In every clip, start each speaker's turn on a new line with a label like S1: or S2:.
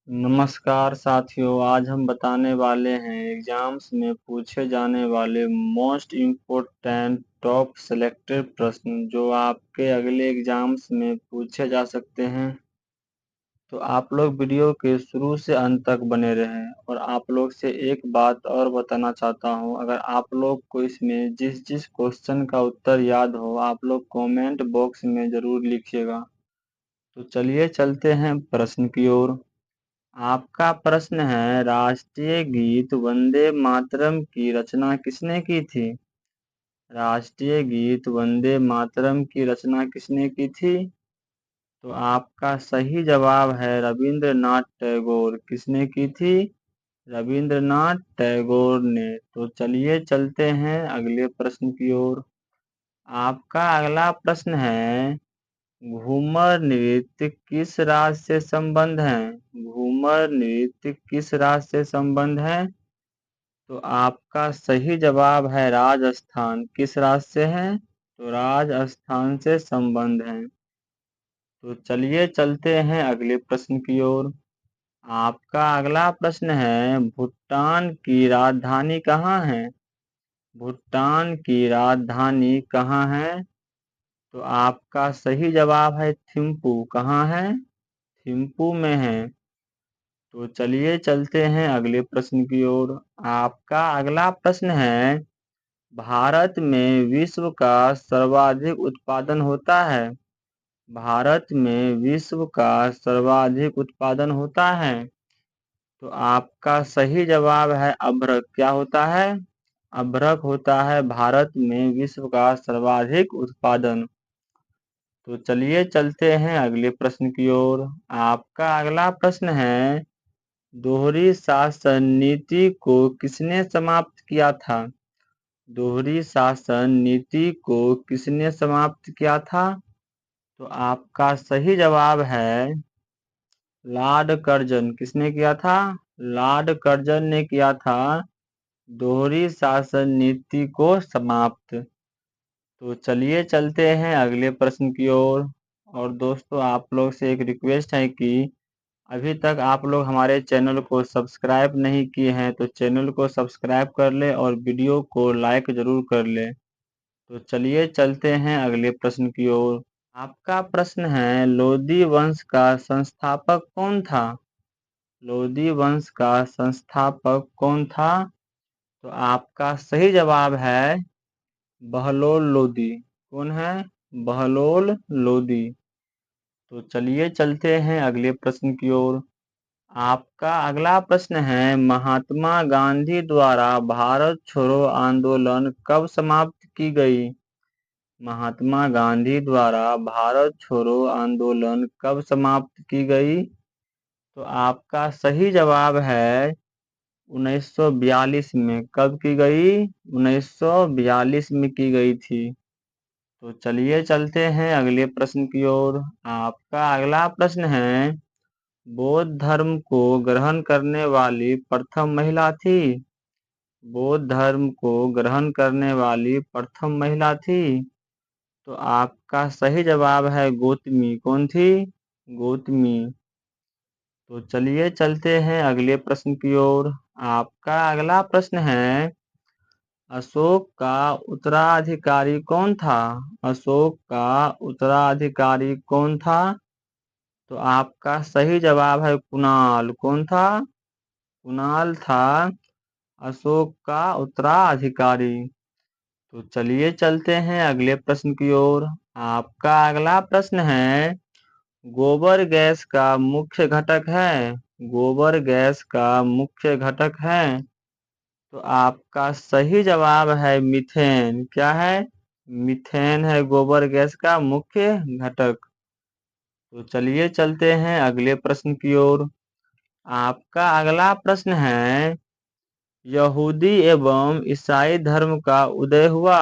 S1: नमस्कार साथियों, आज हम बताने वाले हैं एग्जाम्स में पूछे जाने वाले मोस्ट इम्पोर्टेंट टॉप सेलेक्टेड प्रश्न जो आपके अगले एग्जाम्स में पूछे जा सकते हैं। तो आप लोग वीडियो के शुरू से अंत तक बने रहें। और आप लोग से एक बात और बताना चाहता हूं, अगर आप लोग को इसमें जिस जिस क्वेश्चन का उत्तर याद हो आप लोग कमेंट बॉक्स में ज़रूर लिखिएगा। तो चलिए चलते हैं प्रश्न की ओर। आपका प्रश्न है, राष्ट्रीय गीत वंदे मातरम की रचना किसने की थी? राष्ट्रीय गीत वंदे मातरम की रचना किसने की थी? तो आपका सही जवाब है रविंद्रनाथ टैगोर। किसने की थी? रविंद्रनाथ टैगोर ने। तो चलिए चलते हैं अगले प्रश्न की ओर। आपका अगला प्रश्न है, घूमर नृत्य किस राज्य से संबद्ध है? घूमर नृत्य किस राज्य से संबद्ध है? तो आपका सही जवाब है राजस्थान। किस राज्य से है? तो राजस्थान से संबद्ध है। तो चलिए चलते हैं अगले प्रश्न की ओर। आपका अगला प्रश्न है, भूटान की राजधानी कहाँ है? भूटान की राजधानी कहाँ है? तो आपका सही जवाब है थिम्पू। कहाँ है? थिम्पू में है। तो चलिए चलते हैं अगले प्रश्न की ओर। आपका अगला प्रश्न है, भारत में विश्व का सर्वाधिक उत्पादन होता है? भारत में विश्व का सर्वाधिक उत्पादन होता है? तो आपका सही जवाब है अभ्रक। क्या होता है? अभ्रक होता है भारत में विश्व का सर्वाधिक उत्पादन। तो चलिए चलते हैं अगले प्रश्न की ओर। आपका अगला प्रश्न है, दोहरी शासन नीति को किसने समाप्त किया था? दोहरी शासन नीति को किसने समाप्त किया था? तो आपका सही जवाब है लॉर्ड कर्जन। किसने किया था? लॉर्ड कर्जन ने किया था दोहरी शासन नीति को समाप्त। तो चलिए चलते हैं अगले प्रश्न की ओर। और दोस्तों, आप लोग से एक रिक्वेस्ट है कि अभी तक आप लोग हमारे चैनल को सब्सक्राइब नहीं किए हैं तो चैनल को सब्सक्राइब कर ले और वीडियो को लाइक ज़रूर कर ले। तो चलिए चलते हैं अगले प्रश्न की ओर। आपका प्रश्न है, लोदी वंश का संस्थापक कौन था? लोदी वंश का संस्थापक कौन था? तो आपका सही जवाब है बहलोल लोदी। कौन है? बहलोल लोदी। तो चलिए चलते हैं अगले प्रश्न की ओर। आपका अगला प्रश्न है, महात्मा गांधी द्वारा भारत छोड़ो आंदोलन कब समाप्त की गई? महात्मा गांधी द्वारा भारत छोड़ो आंदोलन कब समाप्त की गई? तो आपका सही जवाब है 1942 में। कब की गई? 1942 में की गई थी। तो चलिए चलते हैं अगले प्रश्न की ओर। आपका अगला प्रश्न है, बौद्ध धर्म को ग्रहण करने वाली प्रथम महिला थी? बौद्ध धर्म को ग्रहण करने वाली प्रथम महिला थी? तो आपका सही जवाब है गौतमी। कौन थी? गौतमी। तो चलिए चलते हैं अगले प्रश्न की ओर। आपका अगला प्रश्न है, अशोक का उत्तराधिकारी कौन था? अशोक का उत्तराधिकारी कौन था? तो आपका सही जवाब है कुणाल। कौन था? कुणाल था अशोक का उत्तराधिकारी। तो चलिए चलते हैं अगले प्रश्न की ओर। आपका अगला प्रश्न है, गोबर गैस का मुख्य घटक है? गोबर गैस का मुख्य घटक है? तो आपका सही जवाब है मीथेन। क्या है? मीथेन है गोबर गैस का मुख्य घटक। तो चलिए चलते हैं अगले प्रश्न की ओर। आपका अगला प्रश्न है, यहूदी एवं ईसाई धर्म का उदय हुआ?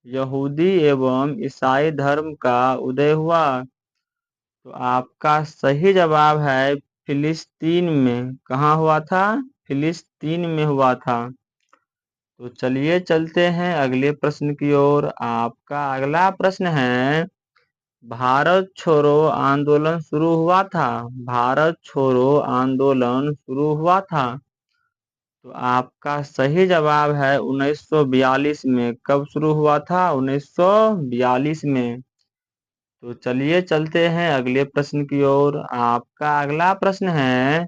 S1: यहूदी एवं ईसाई धर्म का उदय हुआ? तो आपका सही जवाब है फिलिस्तीन में। कहाँ हुआ था? फिलिस्तीन में हुआ था। तो चलिए चलते हैं अगले प्रश्न की ओर। आपका अगला प्रश्न है, भारत छोड़ो आंदोलन शुरू हुआ था। भारत छोड़ो आंदोलन शुरू हुआ था। तो आपका सही जवाब है 1942 में। कब शुरू हुआ था? 1942 में। तो चलिए चलते हैं अगले प्रश्न की ओर। आपका अगला प्रश्न है,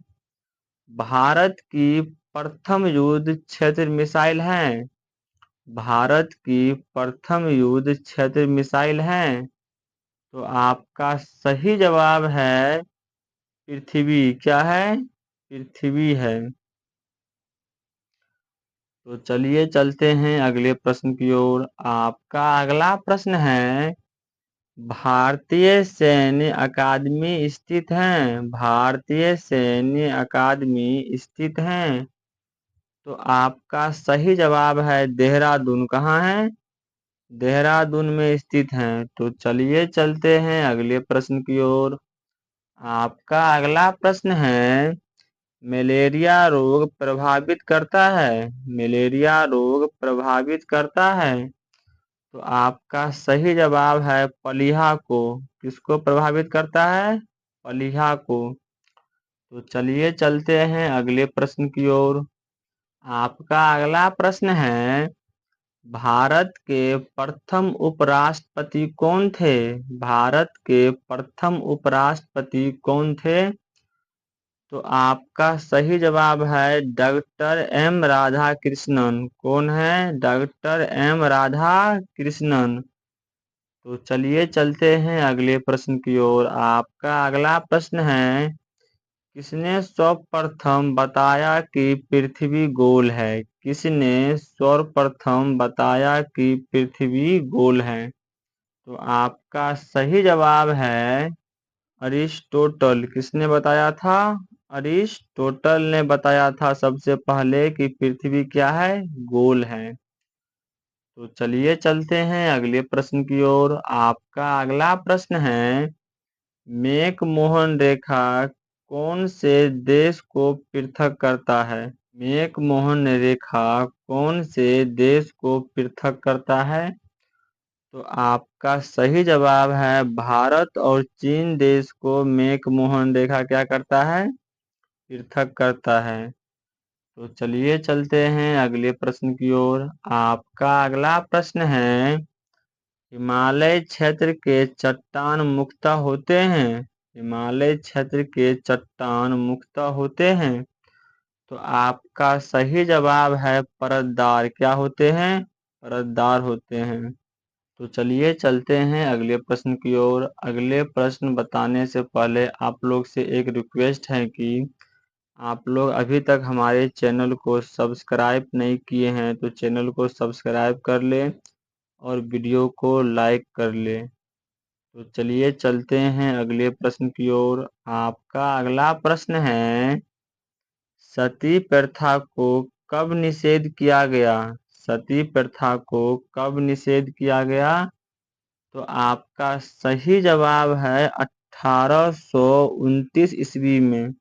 S1: भारत की प्रथम युद्ध क्षेत्र मिसाइल है। भारत की प्रथम युद्ध क्षेत्र मिसाइल है। तो आपका सही जवाब है पृथ्वी। क्या है? पृथ्वी है। तो चलिए चलते हैं अगले प्रश्न की ओर। आपका अगला प्रश्न है, भारतीय सैन्य अकादमी स्थित है। भारतीय सैन्य अकादमी स्थित है। तो आपका सही जवाब है देहरादून। कहाँ है? देहरादून में स्थित है। तो चलिए चलते हैं अगले प्रश्न की ओर। आपका अगला प्रश्न है, मलेरिया रोग प्रभावित करता है। मलेरिया रोग प्रभावित करता है। तो आपका सही जवाब है पलीहा को। किसको प्रभावित करता है? पलीहा को। तो चलिए चलते हैं अगले प्रश्न की ओर। आपका अगला प्रश्न है, भारत के प्रथम उपराष्ट्रपति कौन थे? भारत के प्रथम उपराष्ट्रपति कौन थे? तो आपका सही जवाब है डॉक्टर एम राधा कृष्णन। कौन है? Doctor M Radhakrishnan. तो चलिए चलते हैं अगले प्रश्न की ओर। आपका अगला प्रश्न है, किसने सर्वप्रथम बताया कि पृथ्वी गोल है? किसने सर्वप्रथम बताया कि पृथ्वी गोल है? तो आपका सही जवाब है अरिस्टोटल। किसने बताया था? अरिस्टोटल ने बताया था सबसे पहले कि पृथ्वी क्या है? गोल है। तो चलिए चलते हैं अगले प्रश्न की ओर। आपका अगला प्रश्न है, मैक-मोहन रेखा कौन से देश को पृथक करता है? मैक-मोहन रेखा कौन से देश को पृथक करता है? तो आपका सही जवाब है भारत और चीन देश को मैक-मोहन रेखा क्या करता है? पृथक करता है। तो चलिए चलते हैं अगले प्रश्न की ओर। आपका अगला प्रश्न है, हिमालय क्षेत्र के चट्टान मुख्यतः होते हैं। हिमालय क्षेत्र के चट्टान मुख्यतः होते हैं। तो आपका सही जवाब है परतदार। क्या होते हैं? परतदार होते हैं। तो चलिए चलते हैं अगले प्रश्न की ओर। अगले प्रश्न बताने से पहले आप लोग से एक रिक्वेस्ट है कि आप लोग अभी तक हमारे चैनल को सब्सक्राइब नहीं किए हैं तो चैनल को सब्सक्राइब कर लें और वीडियो को लाइक कर लें। तो चलिए चलते हैं अगले प्रश्न की ओर। आपका अगला प्रश्न है, सती प्रथा को कब निषेध किया गया? सती प्रथा को कब निषेध किया गया? तो आपका सही जवाब है 1829 ईस्वी में।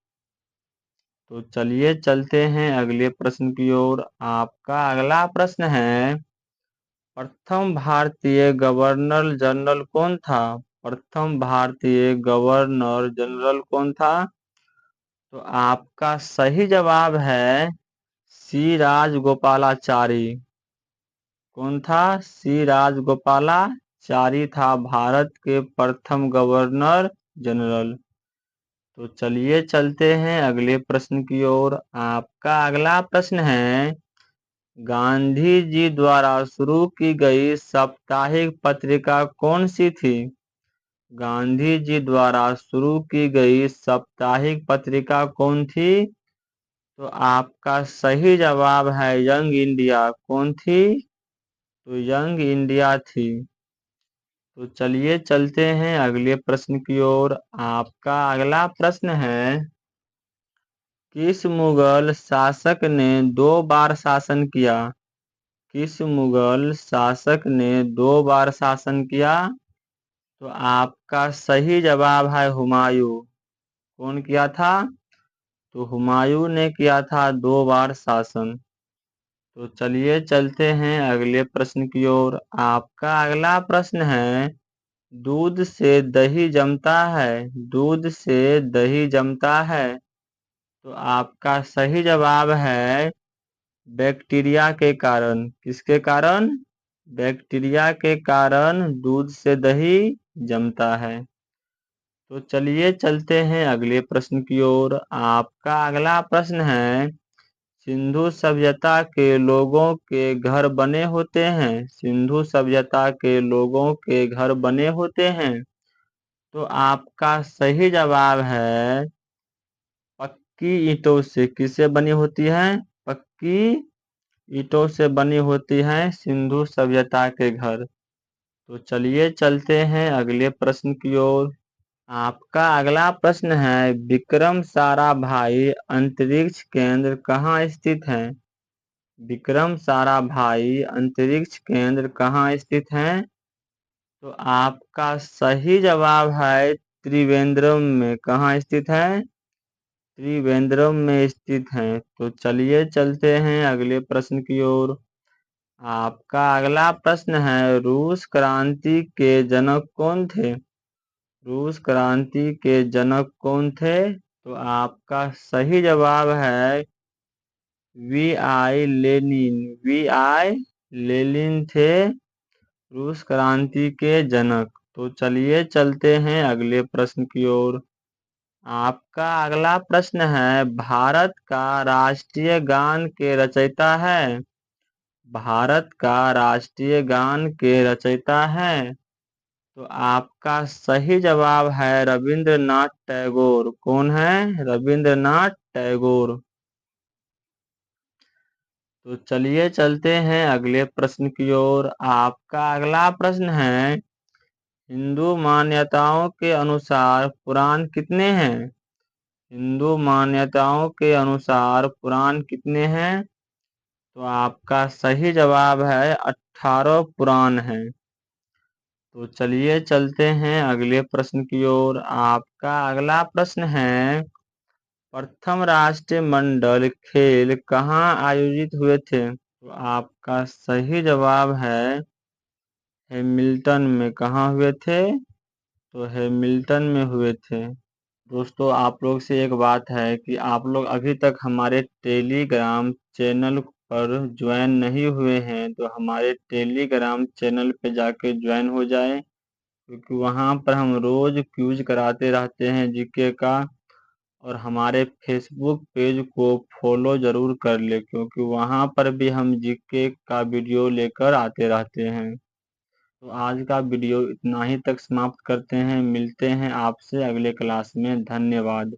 S1: तो चलिए चलते हैं अगले प्रश्न की ओर। आपका अगला प्रश्न है, प्रथम भारतीय गवर्नर जनरल कौन था? प्रथम भारतीय गवर्नर जनरल कौन था? तो आपका सही जवाब है सी राजगोपालाचारी। कौन था? सी राजगोपालाचारी था भारत के प्रथम गवर्नर जनरल। तो चलिए चलते हैं अगले प्रश्न की ओर। आपका अगला प्रश्न है, गांधी जी द्वारा शुरू की गई साप्ताहिक पत्रिका कौन सी थी? गांधी जी द्वारा शुरू की गई साप्ताहिक पत्रिका कौन थी? तो आपका सही जवाब है यंग इंडिया। कौन थी? तो यंग इंडिया थी। तो चलिए चलते हैं अगले प्रश्न की ओर। आपका अगला प्रश्न है, किस मुगल शासक ने 2 बार शासन किया? किस मुगल शासक ने 2 बार शासन किया? तो आपका सही जवाब है हुमायूं। कौन किया था? तो हुमायूं ने किया था 2 बार शासन। तो चलिए चलते हैं अगले प्रश्न की ओर। आपका अगला प्रश्न है, दूध से दही जमता है, दूध से दही जमता है। तो आपका सही जवाब है बैक्टीरिया के कारण। किसके कारण? बैक्टीरिया के कारण दूध से दही जमता है। तो चलिए चलते हैं अगले प्रश्न की ओर। आपका अगला प्रश्न है, सिंधु सभ्यता के लोगों के घर बने होते हैं, सिंधु सभ्यता के लोगों के घर बने होते हैं। तो आपका सही जवाब है पक्की ईंटों से। किससे बनी होती है? पक्की ईंटों से बनी होती है सिंधु सभ्यता के घर। तो चलिए चलते हैं अगले प्रश्न की ओर। आपका अगला प्रश्न है, विक्रम साराभाई अंतरिक्ष केंद्र कहाँ स्थित है? विक्रम साराभाई अंतरिक्ष केंद्र कहाँ स्थित है? तो आपका सही जवाब है त्रिवेंद्रम में। कहाँ स्थित है? त्रिवेंद्रम में स्थित है। तो चलिए चलते हैं अगले प्रश्न की ओर। आपका अगला प्रश्न है, रूस क्रांति के जनक कौन थे? रूस क्रांति के जनक कौन थे? तो आपका सही जवाब है V.I. लेनिन। V.I. लेनिन थे रूस क्रांति के जनक। तो चलिए चलते हैं अगले प्रश्न की ओर। आपका अगला प्रश्न है, भारत का राष्ट्रीय गान के रचयिता है? भारत का राष्ट्रीय गान के रचयिता है? तो आपका सही जवाब है रविंद्रनाथ टैगोर। कौन है? रविंद्रनाथ टैगोर। तो चलिए चलते हैं अगले प्रश्न की ओर। आपका अगला प्रश्न है, हिंदू मान्यताओं के अनुसार पुराण कितने हैं? हिंदू मान्यताओं के अनुसार पुराण कितने हैं? तो आपका सही जवाब है 18 पुराण हैं। तो चलिए चलते हैं अगले प्रश्न की ओर। आपका अगला प्रश्न है, प्रथम राष्ट्रमंडल खेल कहाँ आयोजित हुए थे? तो आपका सही जवाब है हैमिल्टन में। कहाँ हुए थे? तो हैमिल्टन में हुए थे। दोस्तों, आप लोग से एक बात है कि आप लोग अभी तक हमारे टेलीग्राम चैनल पर ज्वाइन नहीं हुए हैं तो हमारे टेलीग्राम चैनल पे जाके ज्वाइन हो जाएं, क्योंकि वहाँ पर हम रोज क्यूज कराते रहते हैं जीके का। और हमारे फेसबुक पेज को फॉलो ज़रूर कर ले, क्योंकि वहाँ पर भी हम जीके का वीडियो लेकर आते रहते हैं। तो आज का वीडियो इतना ही तक समाप्त करते हैं। मिलते हैं आपसे अगले क्लास में। धन्यवाद।